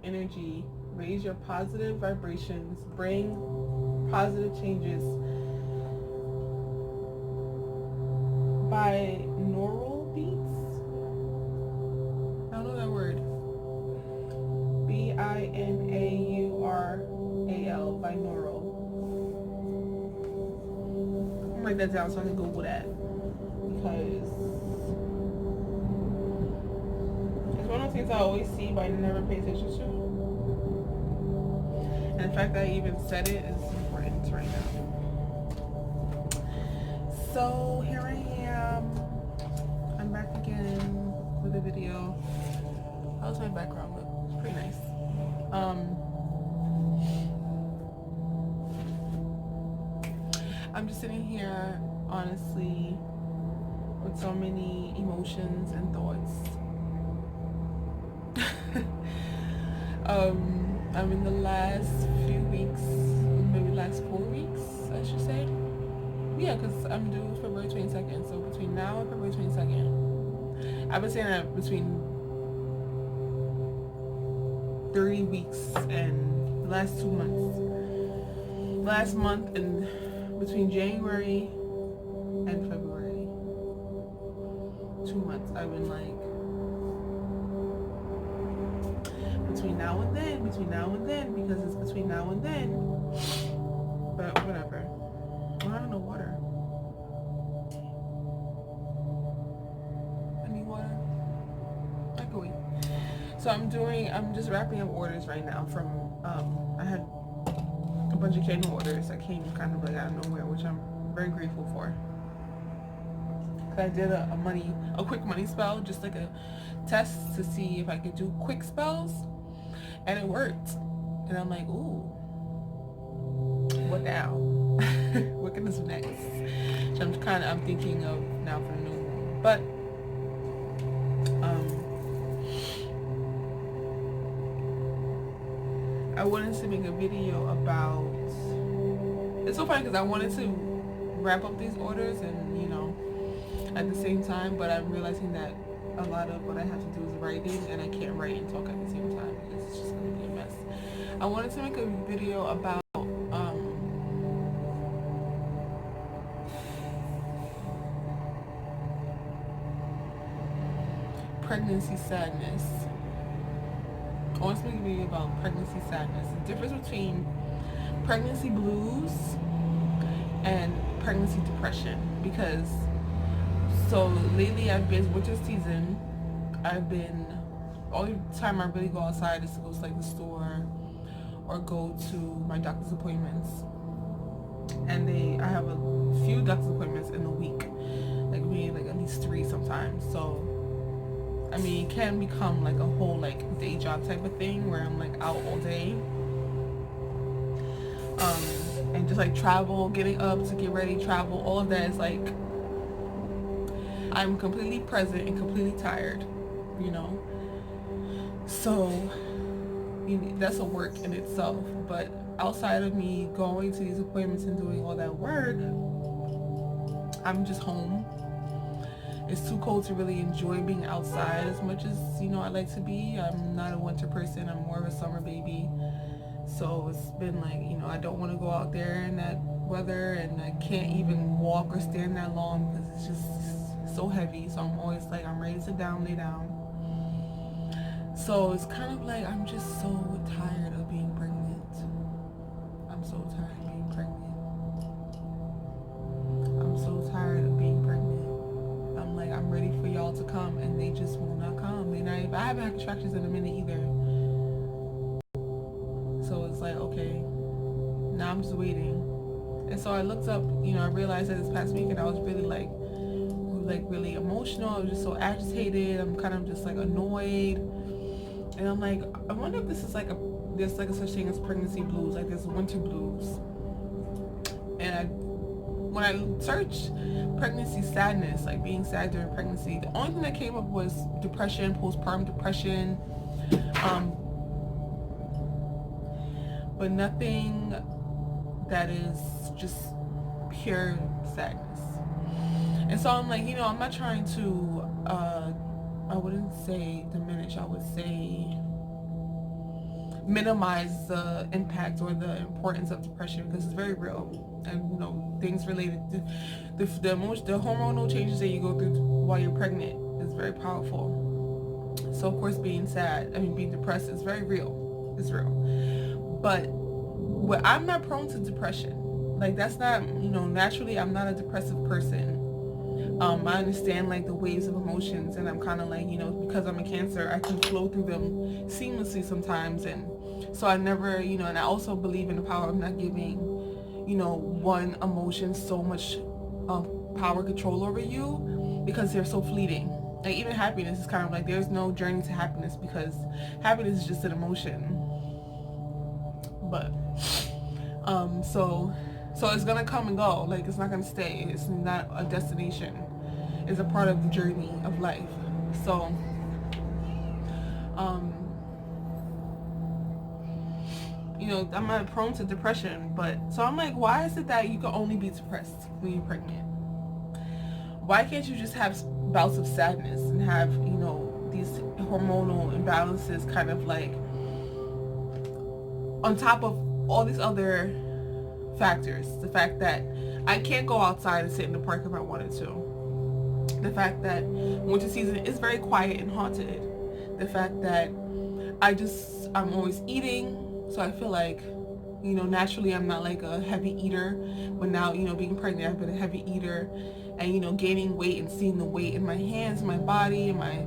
energy, raise your positive vibrations, bring positive changes. Binaural beats. I don't know that word. Binaural. Binaural. I'm gonna write that down so I can Google that, because it's one of those things I always see but I never pay attention to. And the fact that I even said it is important right now. So here I am. I'm back again with a video. How's my background look? It's pretty nice. I'm just sitting here, honestly, with so many emotions and thoughts. I'm in the last few weeks, maybe last 4 weeks, I should say. Yeah, because I'm due February 22nd, so between now and February 22nd. I've been saying that between 30 weeks and the last 2 months. Last month and between January and February. 2 months. I've been like, between now and then, because it's between now and then. But whatever. I don't know water. I need water. I can wait. So I'm just wrapping up orders right now from, I had a bunch of candle orders that came kind of like out of nowhere, which I'm very grateful for. Cause I did a quick money spell, just like a test to see if I could do quick spells, and it worked. And I'm like, ooh, what now? What can I do next? So I'm thinking of now for the new moon. But I wanted to make a video about, it's so funny because I wanted to wrap up these orders and, you know, at the same time, but I'm realizing that a lot of what I have to do is writing, and I can't write and talk at the same time because it's just going to be a mess. I wanted to make a video about pregnancy sadness. I want to make a video about pregnancy sadness, the difference between pregnancy blues and pregnancy depression. Because so lately I've been winter season. All the time I really go outside is to go to like the store or go to my doctor's appointments. And I have a few doctor's appointments in a week, like maybe like at least 3 sometimes. So I mean, it can become like a whole like day job type of thing where I'm like out all day. And just like travel, getting up to get ready, travel, all of that is like, I'm completely present and completely tired, you know. So that's a work in itself. But outside of me going to these appointments and doing all that work, I'm just home. It's too cold to really enjoy being outside as much as, you know, I like to be. I'm not a winter person. I'm more of a summer baby. So it's been like, you know, I don't want to go out there in that weather, and I can't even walk or stand that long because it's just so heavy. So I'm always like, I'm ready to sit down, lay down. So it's kind of like, I'm just so tired of being pregnant. I'm so tired of being pregnant. I'm so tired of being pregnant. I'm like, I'm ready for y'all to come, and they just will not come. I haven't had contractions in a minute either. So it's like, okay, now I'm just waiting. And so I looked up, you know, I realized that this past weekend I was really like really emotional. I was just so agitated. I'm kind of just like annoyed. And I'm like, I wonder if this is like there's like a such thing as pregnancy blues, like there's winter blues. And when I searched pregnancy sadness, like being sad during pregnancy, the only thing that came up was depression, postpartum depression, but nothing that is just pure sadness. And so I'm like, you know, I'm not trying to, I wouldn't say diminish, I would say minimize the impact or the importance of depression, because it's very real. And you know, things related to the hormonal changes that you go through while you're pregnant is very powerful. So of course, being depressed is very real. It's real. But I'm not prone to depression. Like, that's not, naturally I'm not a depressive person. I understand like the waves of emotions, and I'm kind of like, because I'm a Cancer, I can flow through them seamlessly sometimes. And so I never, and I also believe in the power of not giving, one emotion so much power control over you, because they're so fleeting. Like, even happiness is kind of like, there's no journey to happiness, because happiness is just an emotion. But so it's gonna come and go. Like, it's not gonna stay. It's not a destination. It's a part of the journey of life. So I'm not prone to depression, but so I'm like, why is it that you can only be depressed when you're pregnant? Why can't you just have bouts of sadness and have, these hormonal imbalances kind of like on top of all these other factors? The fact that I can't go outside and sit in the park if I wanted to. The fact that winter season is very quiet and haunted. The fact that I'm always eating, so I feel like, naturally I'm not like a heavy eater, but now, being pregnant, I've been a heavy eater, and, gaining weight and seeing the weight in my hands, my body, and my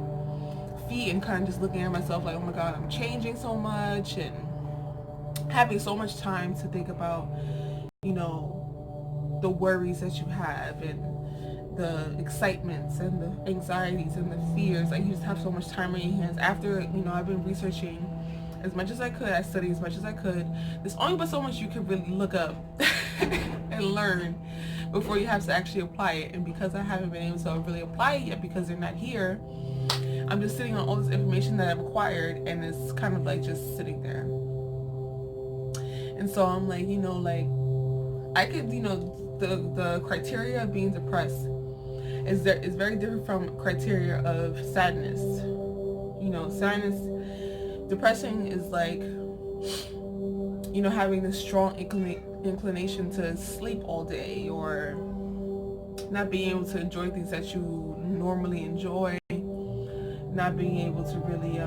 feet, and kind of just looking at myself like, oh my God, I'm changing so much, and having so much time to think about, the worries that you have, and the excitements and the anxieties and the fears. Like, you just have so much time on your hands. After, I've been researching as much as I could, I studied as much as I could. There's only but so much you can really look up and learn before you have to actually apply it. And because I haven't been able to really apply it yet because they're not here, I'm just sitting on all this information that I've acquired, and it's kind of like just sitting there. And so I'm like, I could, the criteria of being depressed is very different from criteria of sadness. Sadness, depression is like, having this strong inclination to sleep all day, or not being able to enjoy things that you normally enjoy, not being able to really,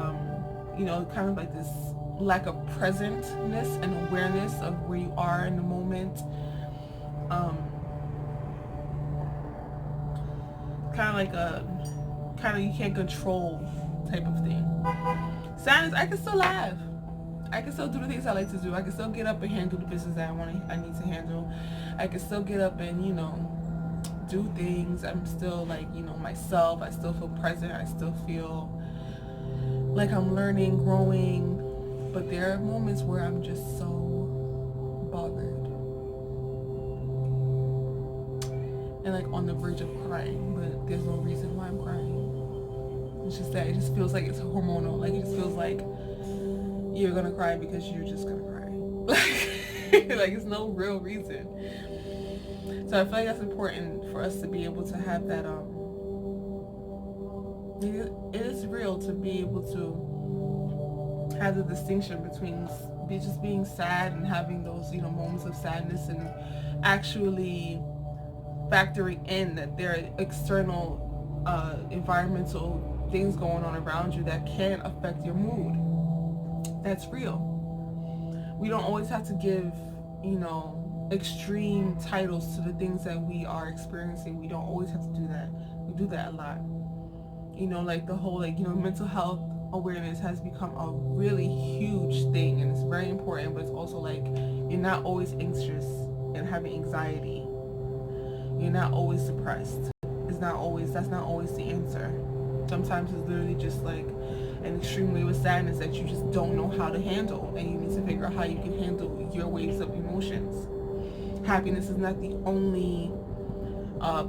kind of like this lack of presentness and awareness of where you are in the moment. Kind of you can't control type of thing. Sadness, I can still laugh. I can still do the things I like to do. I can still get up and handle the business that I need to handle. I can still get up and, do things. I'm still like, myself. I still feel present. I still feel like I'm learning, growing. But there are moments where I'm just so bothered. And like on the verge of crying, but there's no reason why I'm crying. It's just that it just feels like it's hormonal. Like, it just feels like you're gonna cry because you're just gonna cry. Like it's no real reason. So I feel like that's important for us to be able to have that. It is real to be able to have the distinction between just being sad and having those moments of sadness, and actually factoring in that there are external environmental things going on around you that can affect your mood. That's real. We don't always have to give extreme titles to the things that we are experiencing. We don't always have to do that. We do that a lot. Like the whole mental health awareness has become a really huge thing, and it's very important, but it's also like you're not always anxious and having anxiety. You're not always depressed. That's not always the answer. Sometimes it's literally just like an extreme wave of sadness that you just don't know how to handle, and you need to figure out how you can handle your waves of emotions. Happiness is not the only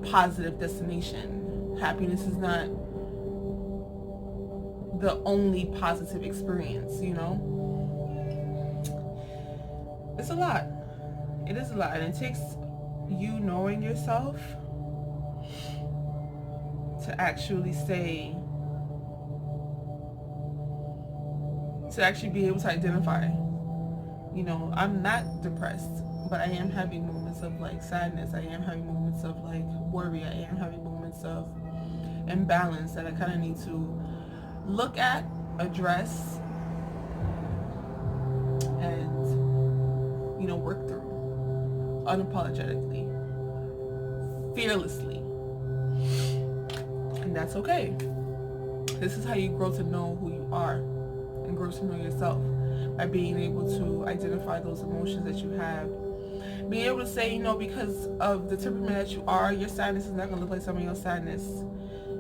positive destination. Happiness is not the only positive experience, It's a lot. It is a lot, and it takes you knowing yourself to actually say to actually be able to identify, you know, I'm not depressed, but I am having moments of like sadness. I am having moments of like worry. I am having moments of imbalance that I kind of need to look at, address, and, you know, work through unapologetically, fearlessly. And that's okay. This is how you grow to know who you are and grow to know yourself, by being able to identify those emotions that you have. Being able to say, you know, because of the temperament that you are, your sadness is not going to look like somebody else's sadness.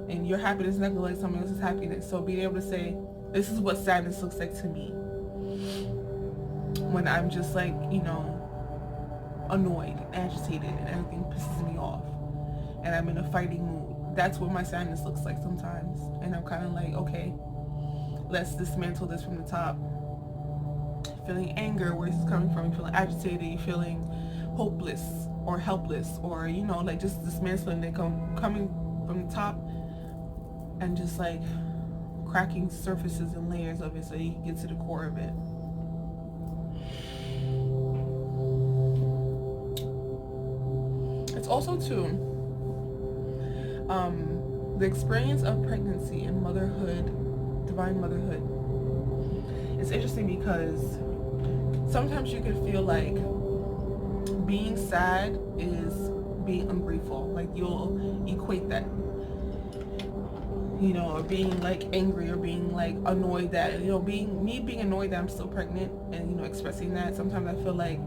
And your happiness is not going to look like somebody else's happiness. So being able to say, this is what sadness looks like to me. When I'm just like, you know, annoyed, agitated, and everything pisses me off. And I'm in a fighting mood. That's what my sadness looks like sometimes. And I'm kind of like, okay, let's dismantle this from the top. Feeling anger, where this is coming from, you're feeling agitated, you're feeling hopeless or helpless, or, you know, like just dismantling it coming from the top, and just like cracking surfaces and layers of it so you can get to the core of it. It's also too the experience of pregnancy and motherhood, divine motherhood. It's interesting because sometimes you can feel like being sad is being ungrateful. Like you'll equate that, you know, or being like angry, or being like annoyed that, you know, being annoyed that I'm still pregnant, and, you know, expressing that. Sometimes I feel like,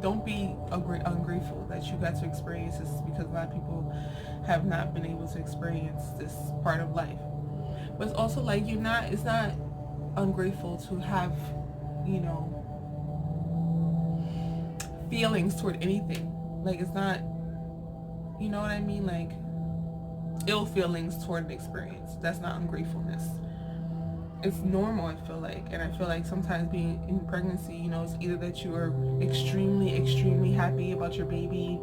don't be ungrateful that you got to experience this, because a lot of people have not been able to experience this part of life. But it's also like, it's not ungrateful to have, you know, feelings toward anything. Like, it's not, you know what I mean, like ill feelings toward an experience. That's not ungratefulness. It's normal, I feel like. And I feel like sometimes being in pregnancy, you know, it's either that you are extremely happy about your baby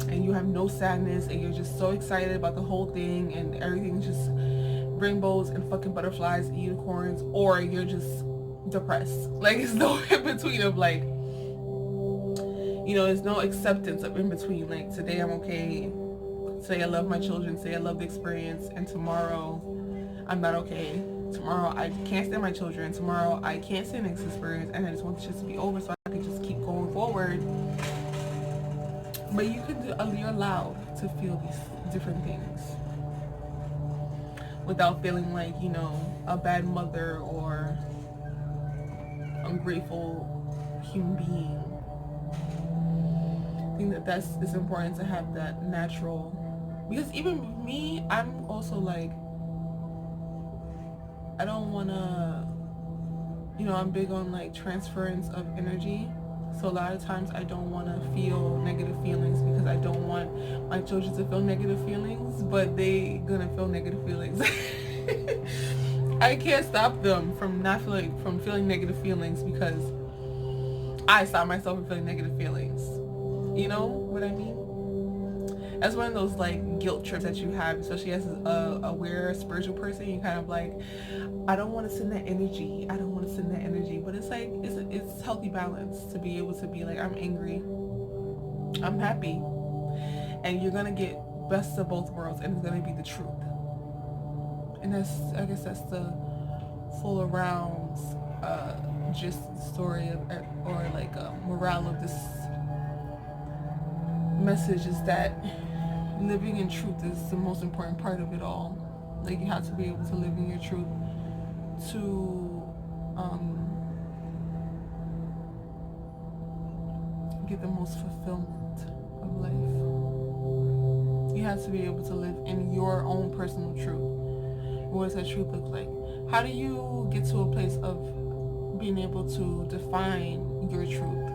and you have no sadness and you're just so excited about the whole thing and everything's just rainbows and fucking butterflies and unicorns, or you're just depressed. Like, it's no in between of like, you know, there's no acceptance of in between. Like, today I'm okay, say I love my children, say I love the experience, and tomorrow I'm not okay. Tomorrow I can't stand my children. Tomorrow I can't stand this experience, and I just want this shit to be over so I can just keep going forward. But you can you're allowed to feel these different things without feeling like, you know, a bad mother or ungrateful human being. I think it's important to have that natural, because even me, I'm also like, I don't want to, you know, I'm big on like transference of energy. So a lot of times I don't want to feel negative feelings because I don't want my children to feel negative feelings, but they gonna feel negative feelings. I can't stop them from feeling negative feelings, because I stop myself from feeling negative feelings. You know what I mean? That's one of those like guilt trips that you have, especially as a aware spiritual person. You kind of like, I don't want to send that energy. I don't want to send that energy. But it's like, it's healthy balance to be able to be like, I'm angry, I'm happy, and you're gonna get best of both worlds, and it's gonna be the truth. And I guess that's the full around just story of, or like morale of this message, is that living in truth is the most important part of it all. Like, you have to be able to live in your truth to get the most fulfillment of life. You have to be able to live in your own personal truth. What does that truth look like? How do you get to a place of being able to define your truth?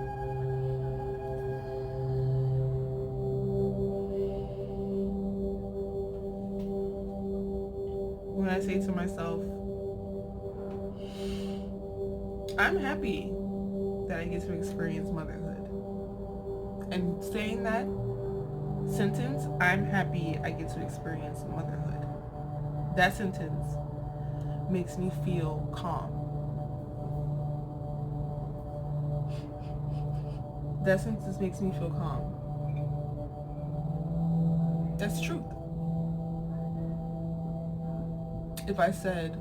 When I say to myself, I'm happy that I get to experience motherhood, and saying that sentence, I'm happy I get to experience motherhood, that sentence makes me feel calm. That sentence makes me feel calm. That's truth. If I said,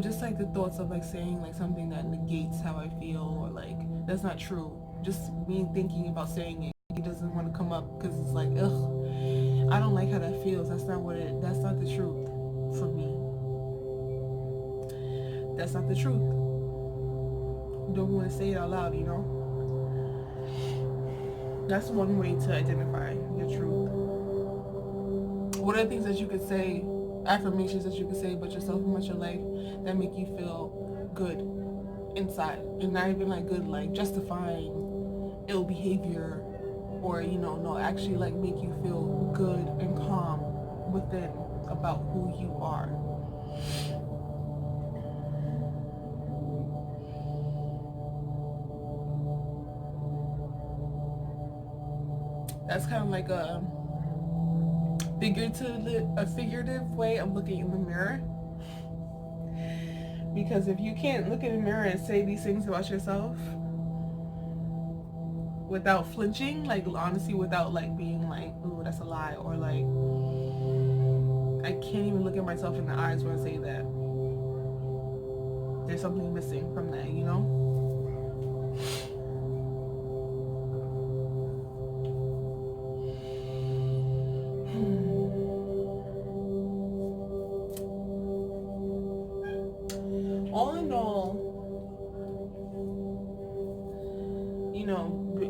just like the thoughts of like saying like something that negates how I feel, or like that's not true. Just me thinking about saying it doesn't want to come up because it's like, ugh, I don't like how that feels. That's not the truth for me. That's not the truth. Don't want to say it out loud, That's one way to identify your truth. What are the things that you could say, affirmations that you could say about yourself and about your life that make you feel good inside? And not even like good, like justifying ill behavior, or no, actually like make you feel good and calm within about who you are. That's kind of like a figurative way of looking in the mirror. Because if you can't look in the mirror and say these things about yourself without flinching, like honestly, without like being like, ooh, that's a lie, or like, I can't even look at myself in the eyes when I say that, there's something missing from that, All in all,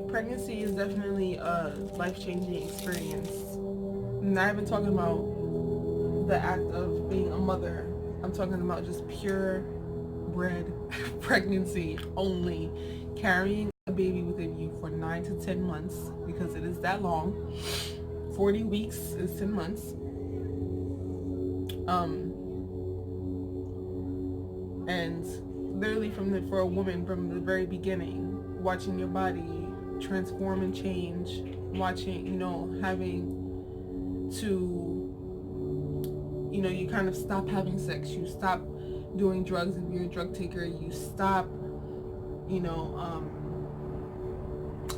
pregnancy is definitely a life-changing experience. Not even talking about the act of being a mother. I'm talking about just pure bred pregnancy only. Carrying a baby within you for 9 to 10 months, because it is that long. 40 weeks is 10 months. And literally for a woman, from the very beginning, watching your body transform and change, watching, having to, you kind of stop having sex, you stop doing drugs if you're a drug taker, you stop,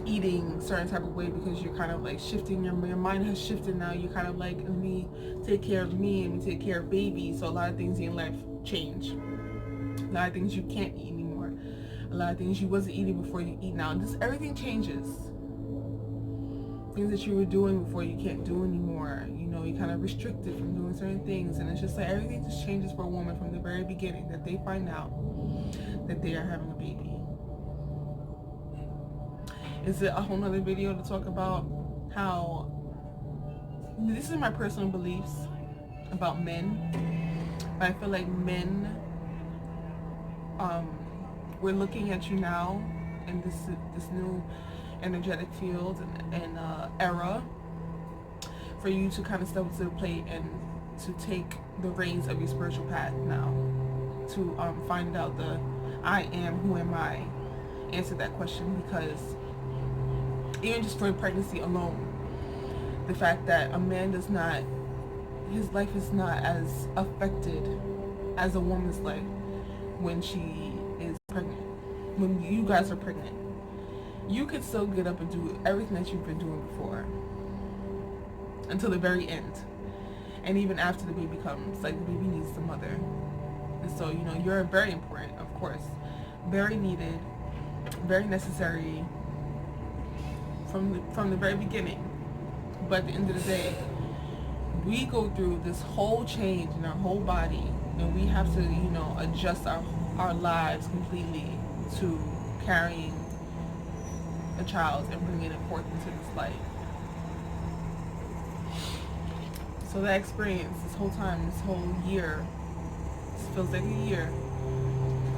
eating certain type of way because you're kind of like shifting, your mind has shifted now, you're kind of like, let me take care of me and take care of baby. So a lot of things in life change. A lot of things you can't eat anymore. A lot of things you wasn't eating before you eat now. Just everything changes. Things that you were doing before you can't do anymore. You're kind of restricted from doing certain things. And it's just like everything just changes for a woman from the very beginning, that they find out that they are having a baby. Is it a whole nother video to talk about how, this is my personal beliefs about men, but I feel like men, we're looking at you now in this new energetic field and era, for you to kind of step to the plate and to take the reins of your spiritual path now, to find out the I am, who am I, answer that question. Because even just for pregnancy alone, the fact that a man does not, his life is not as affected as a woman's life when she is pregnant. When you guys are pregnant, you could still get up and do everything that you've been doing before until the very end. And even after the baby comes, like, the baby needs the mother. And so, you're very important, of course, very needed, very necessary from the very beginning. But at the end of the day, we go through this whole change in our whole body, and we have to, adjust our lives completely to carrying a child and bringing it forth into this life. So that experience, this whole time, this whole year, this feels like a year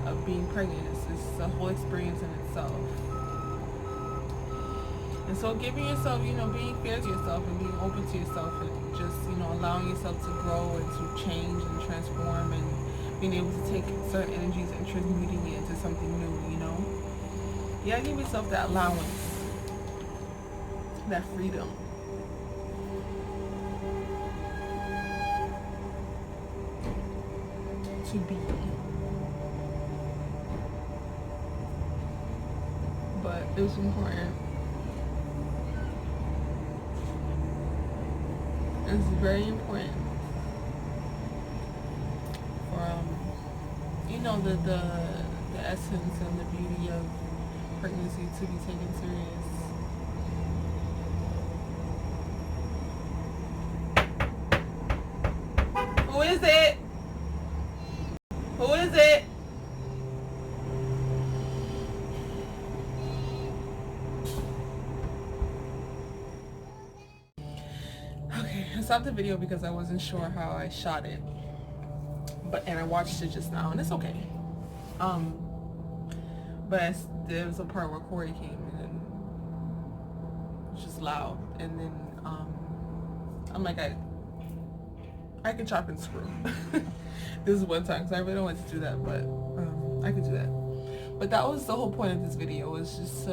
of being pregnant. It's a whole experience in itself. And so giving yourself, being fair to yourself and being open to yourself, and just, allowing yourself to grow and to change and transform, and being able to take certain energies and transmuting it into something new, Yeah, give yourself that allowance, that freedom. to be. But it was important. It's very important for you know, the essence and the beauty of pregnancy to be taken serious. Who is it? Who is it? Okay, I stopped the video because I wasn't sure how I shot it. And I watched it just now, and it's okay. But there was a part where Corey came in and it was just loud, and then I'm like, I can chop and screw. This is one time, because I really don't want to do that, but I could do that. But that was the whole point of this video, was just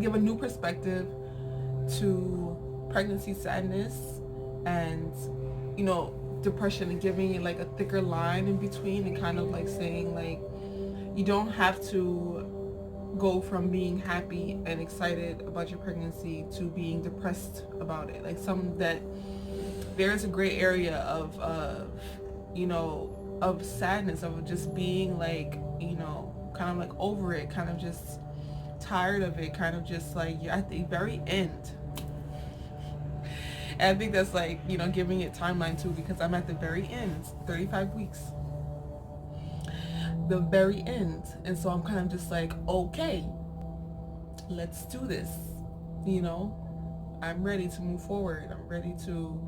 give a new perspective to pregnancy sadness and, you know, depression, and giving it like a thicker line in between, and kind of like saying, like, you don't have to go from being happy and excited about your pregnancy to being depressed about it. Like, there's a gray area of you know, of sadness, of just being like, you know, kind of like over it, kind of just tired of it, kind of just like you're at the very end. And I think that's like, you know, giving it timeline too, because I'm at the very end, 35 weeks, the very end. And so I'm kind of just like, okay, let's do this. You know, I'm ready to move forward. I'm ready to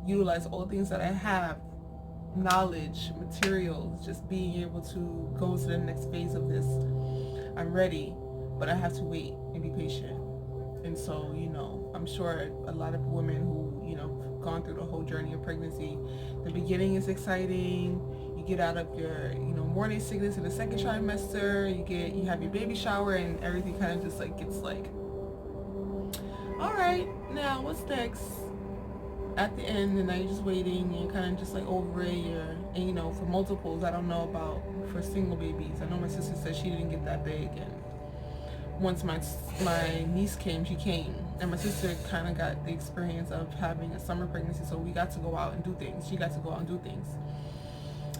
utilize all the things that I have, knowledge, materials, just being able to go to the next phase of this. I'm ready, but I have to wait and be patient. And so, you know, I'm sure a lot of women who, you know, gone through the whole journey of pregnancy, the beginning is exciting. You get out of your, you know, morning sickness in the second trimester, you have your baby shower, and everything kind of just like gets like, all right, now what's next? At the end, and now you're just waiting, and you're kind of just like over it. And you know, for multiples, I don't know about for single babies. I know my sister said she didn't get that big, and once my niece came, she came, and my sister kind of got the experience of having a summer pregnancy, so we got to go out and do things. She got to go out and do things.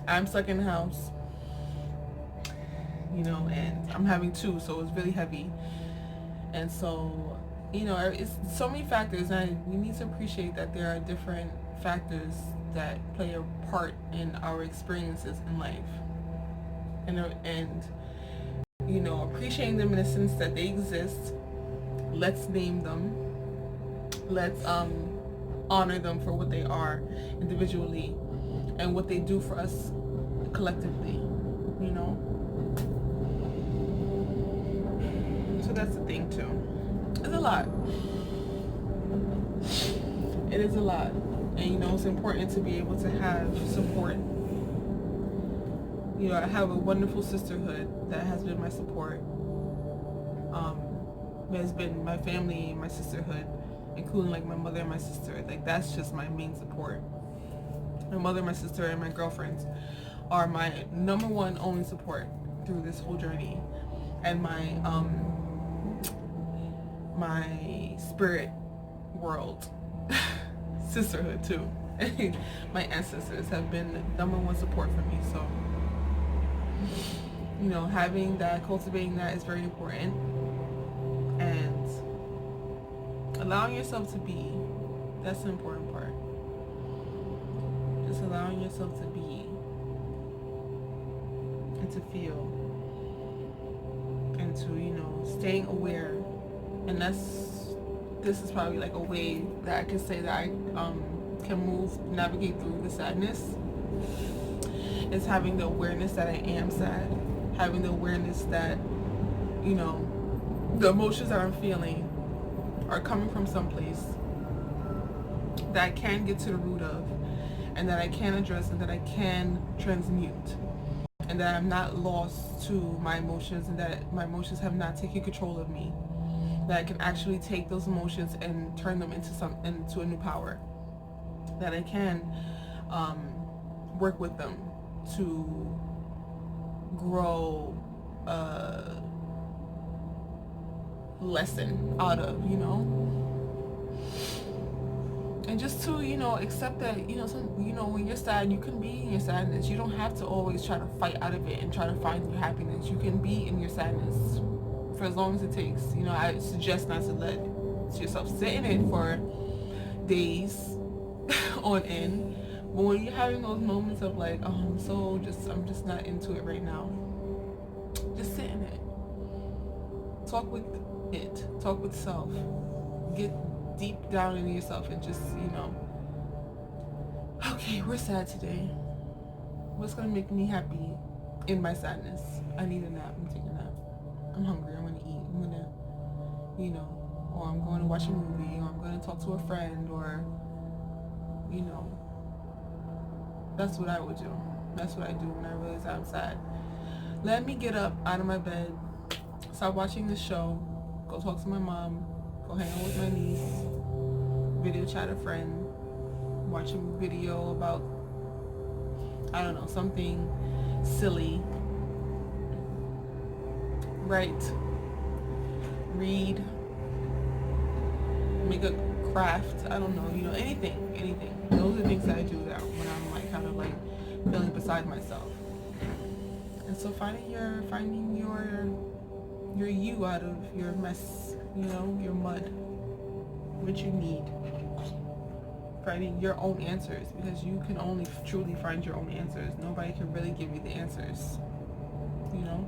I'm stuck in the house, you know, and I'm having two, so it's really heavy. And so, you know, it's so many factors, and we need to appreciate that there are different factors that play a part in our experiences in life, and you know, appreciating them in the sense that they exist. Let's name them. Let's honor them for what they are individually and what they do for us collectively, you know. So that's the thing too. It's a lot. It is a lot. And you know, it's important to be able to have support. You know, I have a wonderful sisterhood that has been my support. Has been my family, my sisterhood, including like my mother and my sister. Like, that's just my main support. My mother, my sister, and my girlfriends are my number one only support through this whole journey. And my spirit world sisterhood too. My ancestors have been number one support for me. So, you know, having that, cultivating that is very important, and allowing yourself to be, that's the important part. Just allowing yourself to be and to feel, and to, you know, staying aware. And this is probably like a way that I can say that I can navigate through the sadness, is having the awareness that I am sad, having the awareness that, you know, the emotions that I'm feeling are coming from someplace that I can get to the root of, and that I can address, and that I can transmute, and that I'm not lost to my emotions, and that my emotions have not taken control of me, that I can actually take those emotions and turn them into a new power, that I can work with them to grow lesson out of, you know, and just to, you know, accept that, you know, when you're sad, you can be in your sadness. You don't have to always try to fight out of it and try to find your happiness. You can be in your sadness for as long as it takes. You know, I suggest not to let yourself sit in it for days on end. But when you're having those moments of like, oh, I'm just not into it right now, just sit in it. Talk with it. Talk with self. Get deep down into yourself and just, you know, okay, we're sad today. What's gonna make me happy in my sadness? I need a nap. I'm taking a nap. I'm hungry. I'm gonna eat. I'm gonna, you know, or I'm going to watch a movie, or I'm going to talk to a friend, or, you know, that's what I would do. That's what I do when I realize I'm sad. Let me get up out of my bed, stop watching the show, go talk to my mom, go hang out with my niece, video chat a friend, watch a video about, I don't know, something silly, write, read, make a craft, I don't know, you know, anything. Those are things that I do that when I'm like kind of like feeling beside myself. And so finding your you out of your mess, you know, your mud, what you need. Finding your own answers, because you can only truly find your own answers. Nobody can really give you the answers, you know.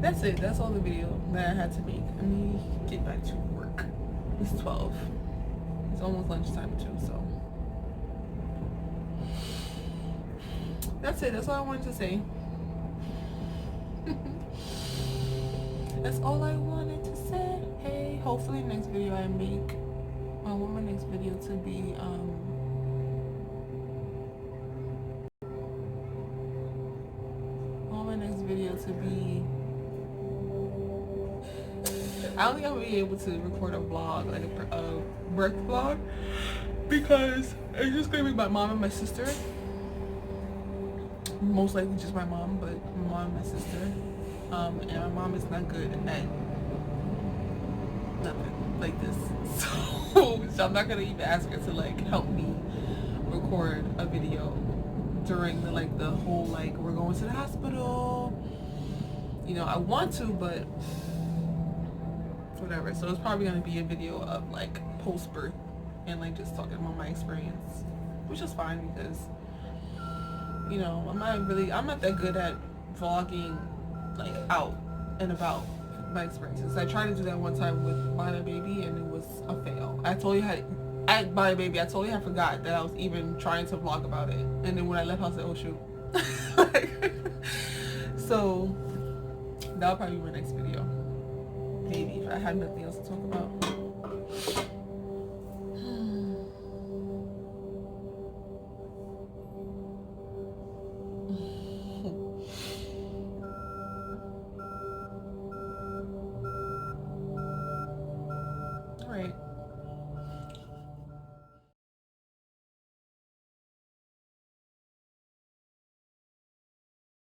That's it. That's all the video that I had to make. Let me get back to work. It's 12. It's almost lunchtime too, so. That's it. That's all I wanted to say. That's all I wanted to say. Hey, hopefully next video I make, I want my next video to be, I don't think I'll be able to record a vlog, like a birth vlog, because it's just gonna be my mom and my sister. Most likely just my mom, but my mom and my sister. And my mom is not good at nothing like this. So I'm not gonna even ask her to like help me record a video during the whole like we're going to the hospital. You know, I want to, but whatever. So it's probably gonna be a video of like post-birth and like just talking about my experience, which is fine because, you know, I'm not that good at vlogging like out and about my experiences. I tried to do that one time with my baby and it was a fail. I totally had forgot that I was even trying to vlog about it, and then when I left I was like, oh shoot. So that'll probably be my next video, maybe, if I had nothing else to talk about.